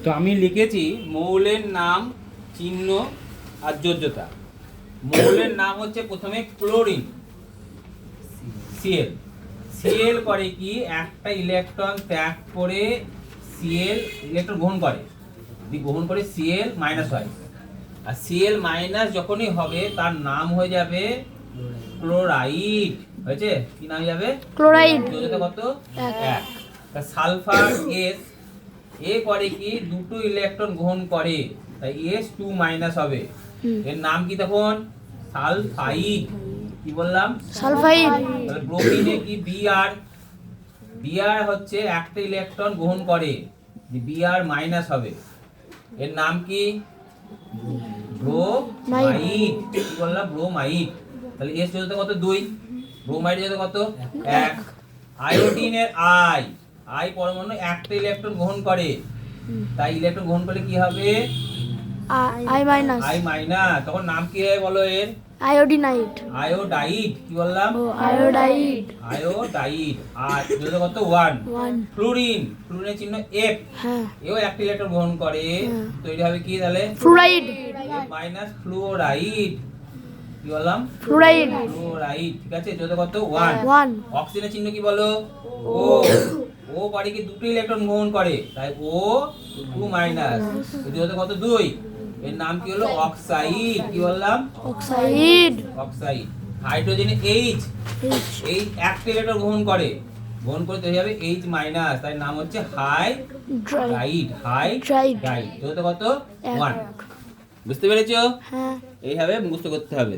তো আমি লিখেছি মৌলের নাম, চিহ্ন আর যোজ্যতা। মৌলের নাম হচ্ছে প্রথমে ক্লোরিন, সিএল। সিএল করে কি, একটা ইলেকট্রন ত্যাগ করে সিএল ইলেকট্রন গ্রহণ করে, যদি গ্রহণ করে সিএল মাইনাস হয়, আর সিএল মাইনাস যখনই হবে তার নাম হয়ে যাবে ক্লোরাইড। হয়েছে? কি নাম যাবে? ক্লোরাইড। যোজ্যতা কত? 1। সালফার এস, এ করে কি, দুটো ইলেকট্রন গ্রহণ করে, তাই এস 2 মাইনাস হবে। এর নাম কি তখন? সালফাইড। কি বললাম? সালফাইড। তাহলে ব্রোমিনে কি, বিআর। বিআর হচ্ছে একটা ইলেকট্রন গ্রহণ করে, বিআর মাইনাস হবে। এর নাম কি? ব্রোমাইড। কি বললাম? ব্রোমাইড। তাহলে এস যোজ্যতা কত? 2। ব্রোমাইড যোজ্যতা কত? 1। আয়োডিনের আই, আই পরমাণু একটা ইলেকট্রন গ্রহণ করে, তাই ইলেকট্রন গ্রহণ করলে কি হবে? I minus. I minus. তখন নাম কি হবে বলো এর? আয়োডিনাইড। আয়োডাইড। কি বললাম? আয়োডাইড। আয়োডাইড। আর যোজ্যতা কত? 1। ফ্লুরিন, ফ্লুরিনের চিহ্ন এফ, হ্যাঁ। এও একটা ইলেকট্রন গ্রহণ করে, তৈরি হবে কি তাহলে? ফ্লুরাইড। Minus fluoride. কি বললাম? ফ্লুরাইড। ফ্লুরাইড। ঠিক আছে, যোজ্যতা কত? 1। 1। অক্সিজেনের চিহ্ন কি বলো? ও। ও করে কি, দুটো ইলেকট্রন গ্রহণ করে, তাই ও 2 মাইনাস। যোজ্যতা কত? 2। এর নাম কি হলো? অক্সাইড। কি বললাম? অক্সাইড। অক্সাইড। হাইড্রোজেনে এইচ, এইচ একটা ইলেকট্রন গ্রহণ করে, গ্রহণ করে তৈরি হবে এইচ মাইনাস, তাই নাম হচ্ছে হাইড্রাইড। হাইড্রাইড। যোজ্যতা কত? 1। বুঝতে পেরেছো? হ্যাঁ। এইভাবে মুখস্থ করতে হবে।